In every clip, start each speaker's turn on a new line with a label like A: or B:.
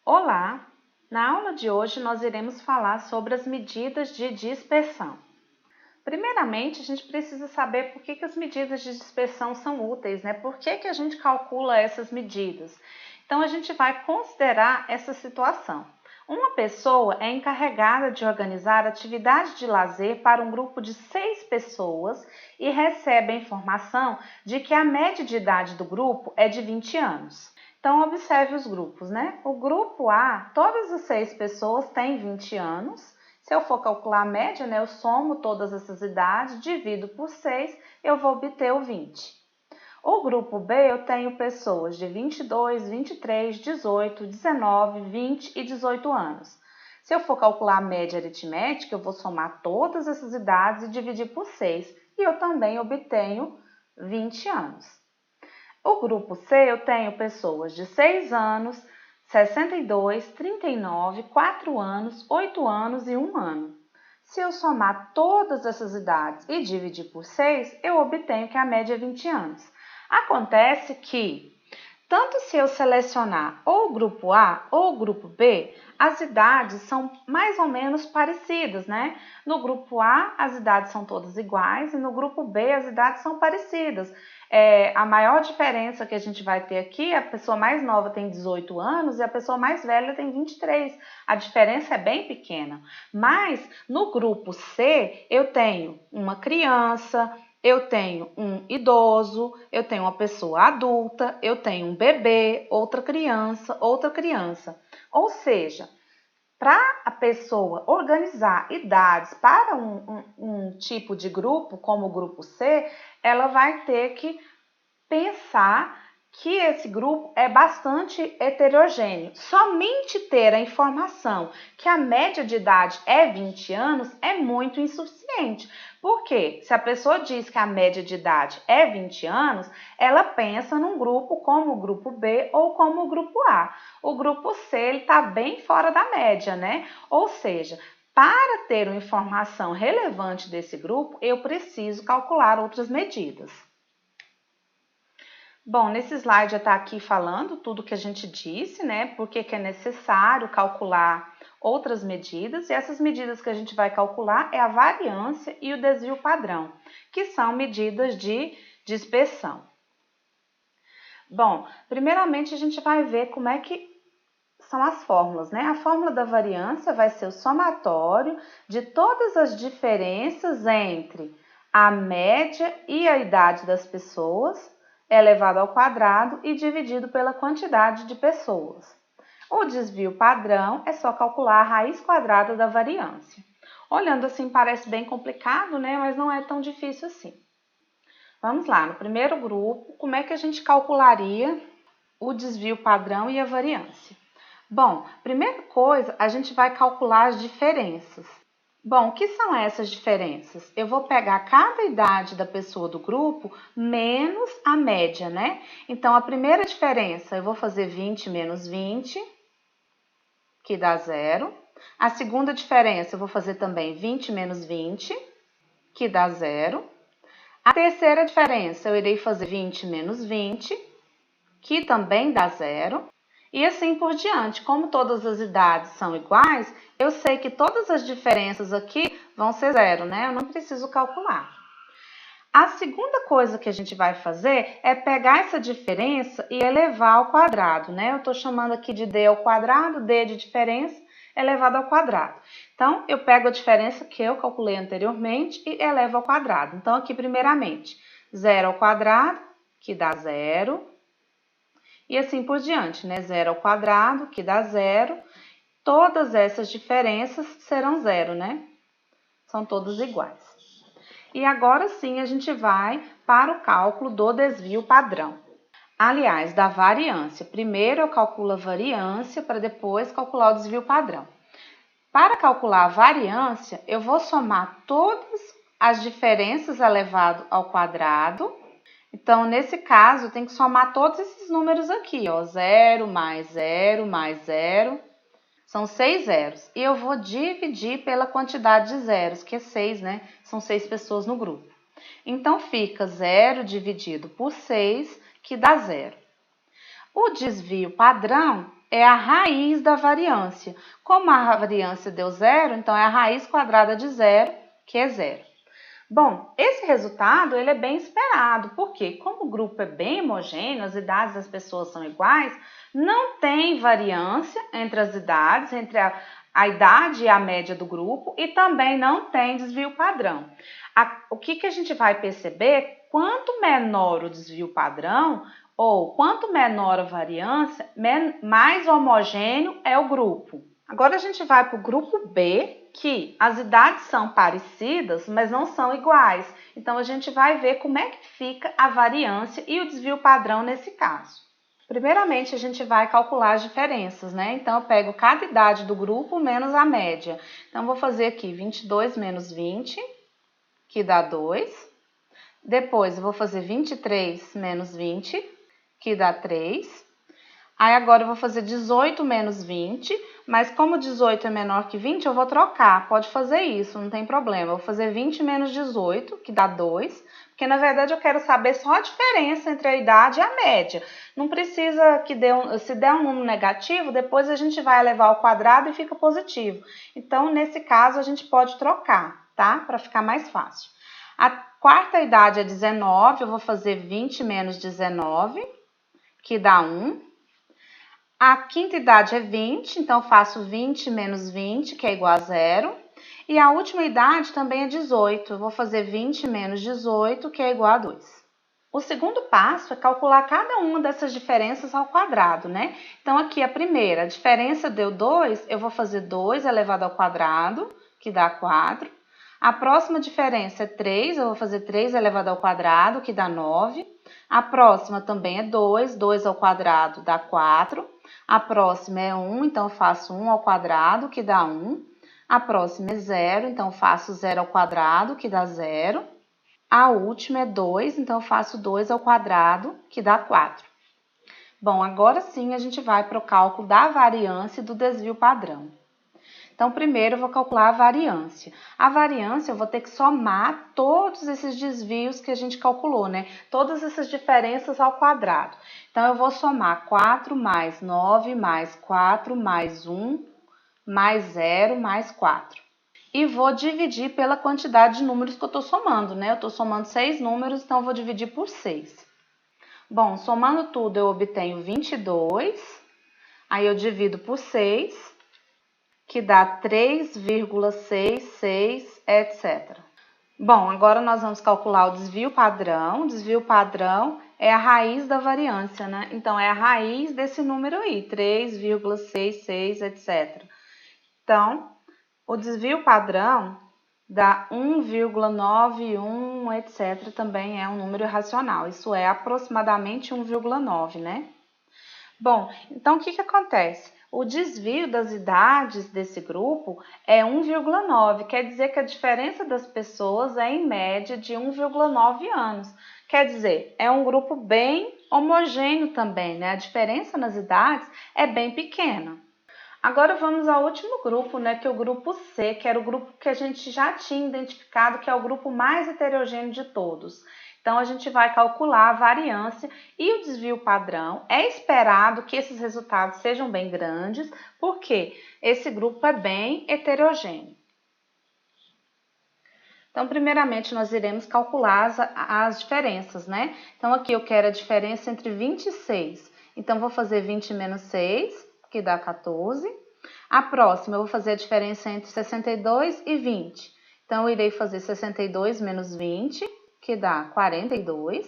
A: Olá! Na aula de hoje nós iremos falar sobre as medidas de dispersão. Primeiramente, a gente precisa saber por que as medidas de dispersão são úteis, né? Por que a gente calcula essas medidas? Então, a gente vai considerar essa situação. Uma pessoa é encarregada de organizar atividade de lazer para um grupo de 6 pessoas e recebe a informação de que a média de idade do grupo é de 20 anos. Então, observe os grupos, né? O grupo A, todas as 6 pessoas têm 20 anos. Se eu for calcular a média, né, eu somo todas essas idades, divido por 6, eu vou obter o 20. O grupo B, eu tenho pessoas de 22, 23, 18, 19, 20 e 18 anos. Se eu for calcular a média aritmética, eu vou somar todas essas idades e dividir por 6, e eu também obtenho 20 anos. O grupo C, eu tenho pessoas de 6 anos, 62, 39, 4 anos, 8 anos e 1 ano. Se eu somar todas essas idades e dividir por 6, eu obtenho que a média é 20 anos. Acontece que, tanto se eu selecionar ou o grupo A ou o grupo B, as idades são mais ou menos parecidas, né? No grupo A, as idades são todas iguais e no grupo B, as idades são parecidas. A maior diferença que a gente vai ter aqui, a pessoa mais nova tem 18 anos e a pessoa mais velha tem 23. A diferença é bem pequena. Mas no grupo C, eu tenho uma criança, eu tenho um idoso, eu tenho uma pessoa adulta, eu tenho um bebê, outra criança. Ou seja, para a pessoa organizar idades para um tipo de grupo, como o grupo C, ela vai ter que pensar que esse grupo é bastante heterogêneo. Somente ter a informação que a média de idade é 20 anos é muito insuficiente. Porque se a pessoa diz que a média de idade é 20 anos, ela pensa num grupo como o grupo B ou como o grupo A. O grupo C está bem fora da média, né? Ou seja, para ter uma informação relevante desse grupo, eu preciso calcular outras medidas. Bom, nesse slide já está aqui falando tudo que a gente disse, né? Porque que é necessário calcular outras medidas, e essas medidas que a gente vai calcular é a variância e o desvio padrão, que são medidas de dispersão. Bom, primeiramente a gente vai ver como é que são as fórmulas, né? A fórmula da variância vai ser o somatório de todas as diferenças entre a média e a idade das pessoas elevado ao quadrado e dividido pela quantidade de pessoas. O desvio padrão é só calcular a raiz quadrada da variância. Olhando assim parece bem complicado, né? Mas não é tão difícil assim. Vamos lá, no primeiro grupo, como é que a gente calcularia o desvio padrão e a variância? Bom, primeira coisa, a gente vai calcular as diferenças. Bom, o que são essas diferenças? Eu vou pegar cada idade da pessoa do grupo menos a média, né? Então, a primeira diferença, eu vou fazer 20 menos 20, que dá 0. A segunda diferença, eu vou fazer também 20 menos 20, que dá 0. A terceira diferença, eu irei fazer 20 menos 20, que também dá 0. E assim por diante. Como todas as idades são iguais, eu sei que todas as diferenças aqui vão ser 0, né? Eu não preciso calcular. A segunda coisa que a gente vai fazer é pegar essa diferença e elevar ao quadrado, né? Eu estou chamando aqui de d ao quadrado, d de diferença elevado ao quadrado. Então, eu pego a diferença que eu calculei anteriormente e elevo ao quadrado. Então, aqui, primeiramente, 0 ao quadrado, que dá 0. E assim por diante, né? 0 ao quadrado, que dá 0. Todas essas diferenças serão 0, né? São todas iguais. E agora sim a gente vai para o cálculo do desvio padrão. Aliás, da variância. Primeiro eu calculo a variância para depois calcular o desvio padrão. Para calcular a variância, eu vou somar todas as diferenças elevado ao quadrado. Então, nesse caso, tem que somar todos esses números aqui, ó, 0 mais 0 mais 0, são 6 zeros. E eu vou dividir pela quantidade de zeros, que é 6, né? São 6 pessoas no grupo. Então, fica 0 dividido por 6, que dá 0. O desvio padrão é a raiz da variância. Como a variância deu zero, então é a raiz quadrada de zero, que é zero. Bom, esse resultado ele é bem esperado, porque como o grupo é bem homogêneo, as idades das pessoas são iguais, não tem variância entre as idades, entre a idade e a média do grupo, e também não tem desvio padrão. O que a gente vai perceber? Quanto menor o desvio padrão, ou quanto menor a variância, mais homogêneo é o grupo. Agora a gente vai para o grupo B, que as idades são parecidas, mas não são iguais. Então a gente vai ver como é que fica a variância e o desvio padrão nesse caso. Primeiramente, a gente vai calcular as diferenças, né? Então, eu pego cada idade do grupo menos a média. Então, vou fazer aqui 22 menos 20, que dá 2. Depois, eu vou fazer 23 menos 20, que dá 3. Aí, agora, eu vou fazer 18 menos 20, mas como 18 é menor que 20, eu vou trocar. Pode fazer isso, não tem problema. Eu vou fazer 20 menos 18, que dá 2, porque, na verdade, eu quero saber só a diferença entre a idade e a média. Não precisa que se der um número negativo, depois a gente vai levar ao quadrado e fica positivo. Então, nesse caso, a gente pode trocar, tá? Para ficar mais fácil. A quarta idade é 19, eu vou fazer 20 menos 19, que dá 1. A quinta idade é 20, então faço 20 menos 20, que é igual a 0. E a última idade também é 18, eu vou fazer 20 menos 18, que é igual a 2. O segundo passo é calcular cada uma dessas diferenças ao quadrado, né? Então, aqui a primeira, a diferença deu 2, eu vou fazer 2 elevado ao quadrado, que dá 4. A próxima diferença é 3, eu vou fazer 3 elevado ao quadrado, que dá 9. A próxima também é 2, 2 ao quadrado dá 4. A próxima é 1, então eu faço 1 ao quadrado, que dá 1. A próxima é 0, então eu faço 0 ao quadrado, que dá 0. A última é 2, então eu faço 2 ao quadrado, que dá 4. Bom, agora sim a gente vai para o cálculo da variância e do desvio padrão. Então, primeiro eu vou calcular a variância. A variância eu vou ter que somar todos esses desvios que a gente calculou, né? Todas essas diferenças ao quadrado. Então, eu vou somar 4 mais 9 mais 4 mais 1 mais 0 mais 4. E vou dividir pela quantidade de números que eu estou somando, né? Eu estou somando 6 números, então eu vou dividir por 6. Bom, somando tudo eu obtenho 22, aí eu divido por 6, que dá 3,66, etc. Bom, agora nós vamos calcular o desvio padrão. O desvio padrão é a raiz da variância, né? Então, é a raiz desse número aí, 3,66, etc. Então, o desvio padrão dá 1,91, etc. Também é um número irracional. Isso é aproximadamente 1,9, né? Bom, então o que acontece? O desvio das idades desse grupo é 1,9, quer dizer que a diferença das pessoas é em média de 1,9 anos. Quer dizer, é um grupo bem homogêneo também, né? A diferença nas idades é bem pequena. Agora vamos ao último grupo, né, que é o grupo C, que era o grupo que a gente já tinha identificado, que é o grupo mais heterogêneo de todos. Então, a gente vai calcular a variância e o desvio padrão. É esperado que esses resultados sejam bem grandes, porque esse grupo é bem heterogêneo. Então, primeiramente, nós iremos calcular as diferenças, né? Então, aqui eu quero a diferença entre 20 e 6. Então, vou fazer 20 menos 6, que dá 14. A próxima, eu vou fazer a diferença entre 62 e 20. Então, eu irei fazer 62 menos 20, que dá 42.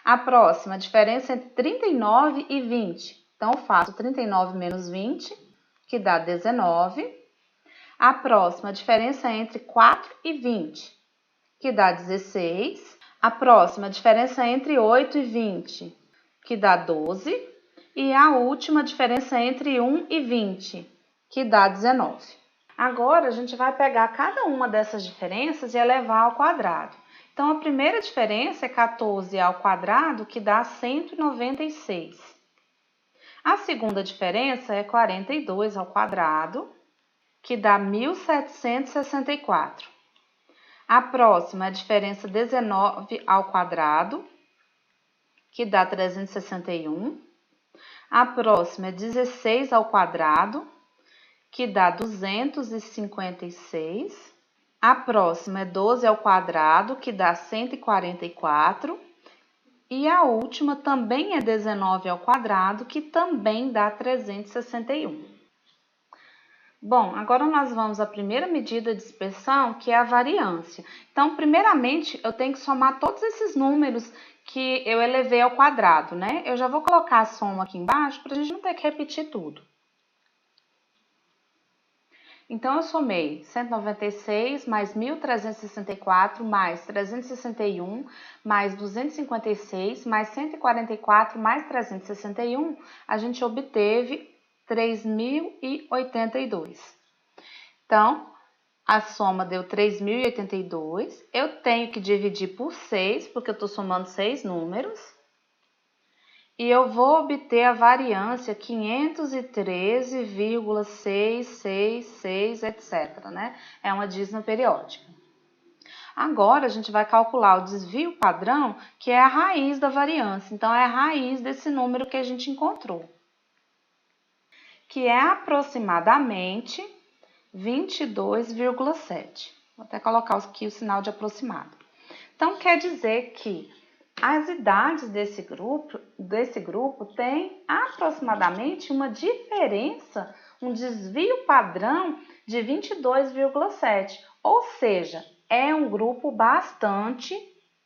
A: A próxima, a diferença entre 39 e 20. Então, eu faço 39 menos 20, que dá 19. A próxima, a diferença entre 4 e 20, que dá 16. A próxima, a diferença entre 8 e 20, que dá 12. E a última, a diferença entre 1 e 20, que dá 19. Agora, a gente vai pegar cada uma dessas diferenças e elevar ao quadrado. Então, a primeira diferença é 14 ao quadrado, que dá 196. A segunda diferença é 42 ao quadrado, que dá 1764. A próxima é a diferença 19 ao quadrado, que dá 361. A próxima é 16 ao quadrado, que dá 256. A próxima é 12 ao quadrado, que dá 144. E a última também é 19 ao quadrado, que também dá 361. Bom, agora nós vamos à primeira medida de dispersão, que é a variância. Então, primeiramente, eu tenho que somar todos esses números que eu elevei ao quadrado, né? Eu já vou colocar a soma aqui embaixo para a gente não ter que repetir tudo. Então, eu somei 196 mais 1.364 mais 361 mais 256 mais 144 mais 361, a gente obteve 3.082. Então, a soma deu 3.082. Eu tenho que dividir por 6, porque eu estou somando 6 números. E eu vou obter a variância 513,666, etc., né? É uma dízima periódica. Agora, a gente vai calcular o desvio padrão, que é a raiz da variância. Então, é a raiz desse número que a gente encontrou, que é aproximadamente 22,7. Vou até colocar aqui o sinal de aproximado. Então, quer dizer que as idades desse grupo têm aproximadamente uma diferença, um desvio padrão de 22,7, ou seja, é um grupo bastante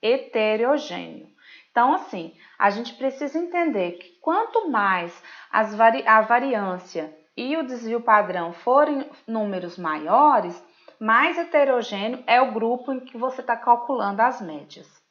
A: heterogêneo. Então, assim, a gente precisa entender que quanto mais a variância e o desvio padrão forem números maiores, mais heterogêneo é o grupo em que você está calculando as médias.